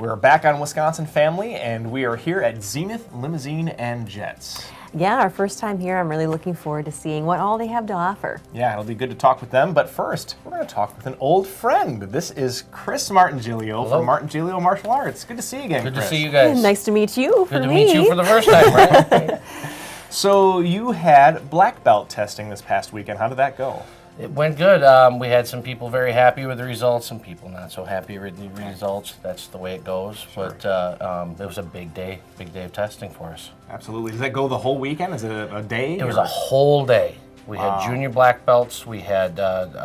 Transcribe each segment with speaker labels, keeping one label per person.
Speaker 1: We're back on Wisconsin Family, and we are here at Zenith Limousine and Jets.
Speaker 2: Yeah, our first time here. I'm really looking forward to seeing what all they have to offer.
Speaker 1: Yeah, it'll be good to talk with them, but first, we're going to talk with an old friend. This is Chris Martingilio from Martingilio Martial Arts. Good to see you again,
Speaker 3: Good
Speaker 1: Chris.
Speaker 3: to see you guys.
Speaker 2: Nice to meet you.
Speaker 3: Good to meet you for the first time, right?
Speaker 1: So you had black belt testing this past weekend. How did that go?
Speaker 3: It went good. We had some people very happy with the results, some people not so happy with the results. That's the way it goes.
Speaker 1: Sure.
Speaker 3: But it was a big day of testing for us.
Speaker 1: Absolutely. Does that go the whole weekend? Is it a day?
Speaker 3: It was a whole day. We had junior black belts, we had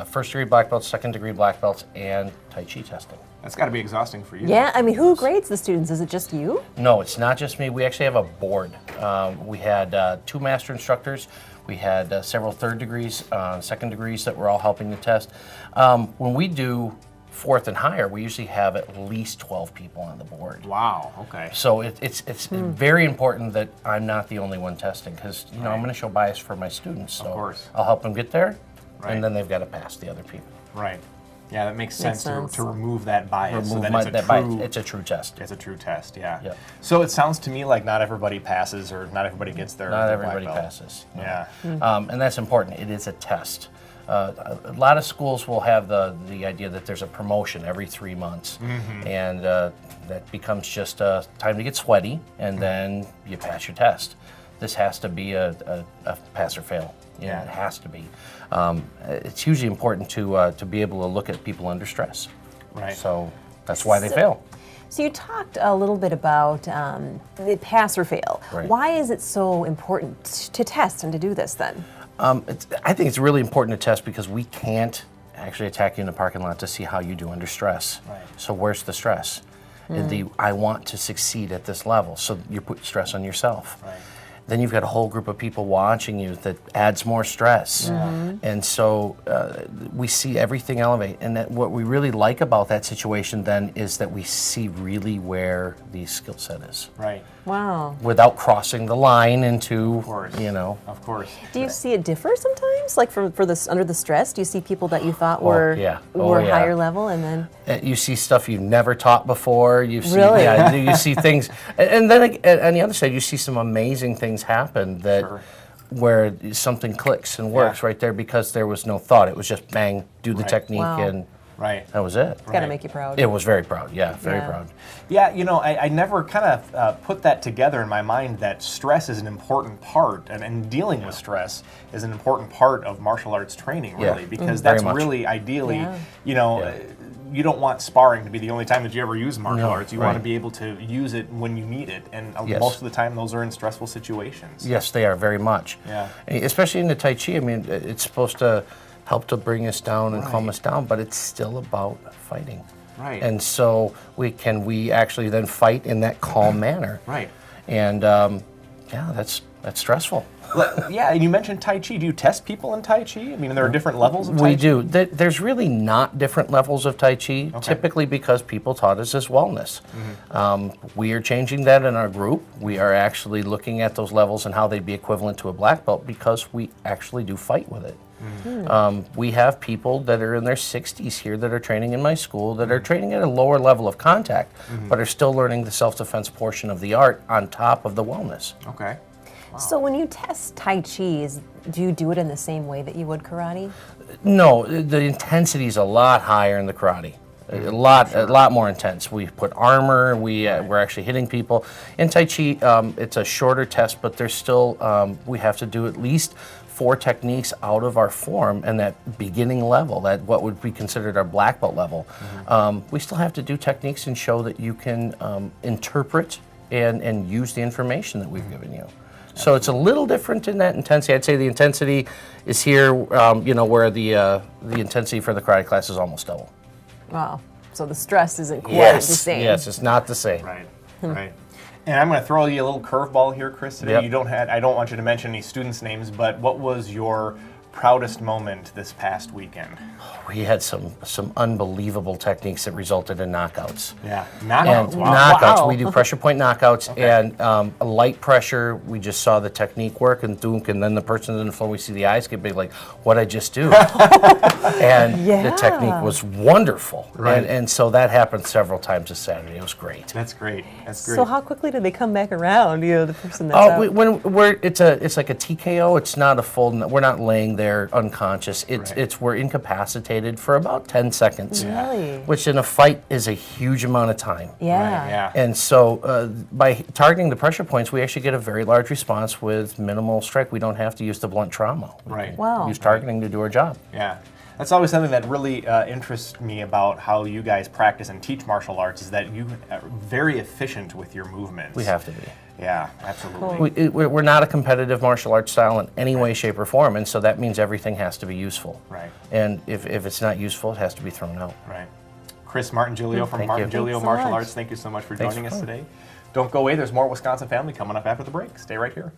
Speaker 3: first degree black belts, second degree black belts, and Tai Chi testing.
Speaker 1: That's got to be exhausting for you.
Speaker 2: Yeah, I mean, who grades the students? Is it just you?
Speaker 3: No, it's not just me. We actually have a board. We had 2 master instructors. We had several third degrees, second degrees that were all helping the test. When we do fourth and higher, we usually have at least 12 people on the board.
Speaker 1: Wow, okay.
Speaker 3: So it's very important that I'm not the only one testing, because I'm going to show bias for my students. So
Speaker 1: of course.
Speaker 3: I'll help them get there, and then they've got to pass the other people.
Speaker 1: Right. Yeah, that makes sense. To remove that bias. So that
Speaker 3: It's a true test.
Speaker 1: It's a true test, yeah.
Speaker 3: Yep.
Speaker 1: So it sounds to me like not everybody passes, or not everybody gets their
Speaker 3: Not
Speaker 1: their
Speaker 3: everybody
Speaker 1: black belt.
Speaker 3: passes. No.
Speaker 1: Yeah.
Speaker 3: And that's important. It is a test. A lot of schools will have the idea that there's a promotion every 3 months, and that becomes just time to get sweaty, and then you pass your test. This has to be a pass or fail. Yeah, it has to be. It's hugely important to be able to look at people under stress.
Speaker 1: Right.
Speaker 3: So that's why they fail.
Speaker 2: So you talked a little bit about the pass or fail.
Speaker 3: Right.
Speaker 2: Why is it so important to test and to do this then?
Speaker 3: I think it's really important to test because we can't actually attack you in the parking lot to see how you do under stress.
Speaker 1: Right.
Speaker 3: So where's the stress? I want to succeed at this level. So you put stress on yourself.
Speaker 1: Right.
Speaker 3: Then you've got a whole group of people watching you that adds more stress. And so we see everything elevate. And what we really like about that situation then is that we see really where the skill set is.
Speaker 1: Right.
Speaker 2: Wow.
Speaker 3: Without crossing the line into,
Speaker 1: Of course. Of course.
Speaker 2: Do you see it differ sometimes? Like for this under the stress, do you see people that you thought were
Speaker 3: yeah.
Speaker 2: higher level and then?
Speaker 3: You see stuff you've never taught before. You see,
Speaker 2: Really?
Speaker 3: yeah, you see things, and then on the other side, you see some amazing things happen that where something clicks and works right there because there was no thought. It was just bang, do the technique, and that was it.
Speaker 2: It's got to make you proud.
Speaker 3: It was very proud. Yeah, very proud.
Speaker 1: Yeah, I never kind of put that together in my mind that stress is an important part, and dealing with stress is an important part of martial arts training, really, because that's really ideally, you don't want sparring to be the only time that you ever use martial arts. You want to be able to use it when you need it, and most of the time those are in stressful situations.
Speaker 3: Yes, they are very much.
Speaker 1: Yeah.
Speaker 3: Especially in the Tai Chi, I mean, it's supposed to help to bring us down and calm us down, but it's still about fighting.
Speaker 1: Right.
Speaker 3: And so we actually then fight in that calm manner.
Speaker 1: Right.
Speaker 3: And that's stressful.
Speaker 1: Yeah, and you mentioned Tai Chi. Do you test people in Tai Chi? I mean, there are different levels of Tai Chi?
Speaker 3: We do. There's really not different levels of Tai Chi, typically because people taught us as wellness. We are changing that in our group. We are actually looking at those levels and how they'd be equivalent to a black belt because we actually do fight with it. We have people that are in their 60s here that are training in my school that are training at a lower level of contact, but are still learning the self-defense portion of the art on top of the wellness.
Speaker 1: Okay. Wow.
Speaker 2: So when you test Tai Chi, do you do it in the same way that you would karate?
Speaker 3: No, the intensity is a lot higher in the karate. A lot more intense. We put armor. We're actually hitting people. In Tai Chi, it's a shorter test, but there's still we have to do at least 4 techniques out of our form, and that beginning level, that what would be considered our black belt level. We still have to do techniques and show that you can interpret and use the information that we've given you. So it's a little different in that intensity. I'd say the intensity is here, where the intensity for the karate class is almost double.
Speaker 2: Wow. So the stress isn't quite the same.
Speaker 3: Yes, it's not the same.
Speaker 1: Right. Right. And I'm going to throw you a little curveball here, Chris. Today, I don't want you to mention any students' names, but what was your proudest moment this past weekend?
Speaker 3: We had some unbelievable techniques that resulted in knockouts.
Speaker 1: Yeah,
Speaker 3: And
Speaker 1: knockouts. Wow.
Speaker 3: knockouts.
Speaker 2: Wow.
Speaker 3: We do pressure point knockouts,
Speaker 1: Okay.
Speaker 3: and a light pressure. We just saw the technique work, and thunk, and then the person on the floor. We see the eyes get big, like, "What'd I just do?" And the technique was wonderful.
Speaker 1: Right.
Speaker 3: And so that happened several times this Saturday. It was great.
Speaker 1: That's great. That's great.
Speaker 2: So how quickly did they come back around? You know, the person that's
Speaker 3: Oh,
Speaker 2: out.
Speaker 3: it's like a TKO. It's not a full. We're not laying there unconscious. We're incapacitated for about 10 seconds,
Speaker 2: Really?
Speaker 3: which in a fight is a huge amount of time.
Speaker 2: Yeah.
Speaker 1: Right, yeah.
Speaker 3: And so by targeting the pressure points, we actually get a very large response with minimal strike. We don't have to use the blunt trauma. We
Speaker 1: Right.
Speaker 3: can
Speaker 2: Wow.
Speaker 3: use targeting to do our job.
Speaker 1: Yeah. That's always something that really interests me about how you guys practice and teach martial arts is that you are very efficient with your movements.
Speaker 3: We have to be.
Speaker 1: Yeah, absolutely.
Speaker 3: We're not a competitive martial arts style in any way, shape, or form, and so that means everything has to be useful.
Speaker 1: Right.
Speaker 3: And if it's not useful, it has to be thrown out.
Speaker 1: Right. Chris Martingilio from
Speaker 3: Thank you.
Speaker 1: Martingilio
Speaker 2: Thanks so
Speaker 1: Martial
Speaker 2: much.
Speaker 1: Arts, thank you so much for
Speaker 3: Thanks
Speaker 1: joining
Speaker 3: for
Speaker 1: us
Speaker 3: coming.
Speaker 1: today. Don't go away, there's more Wisconsin Family coming up after the break. Stay right here.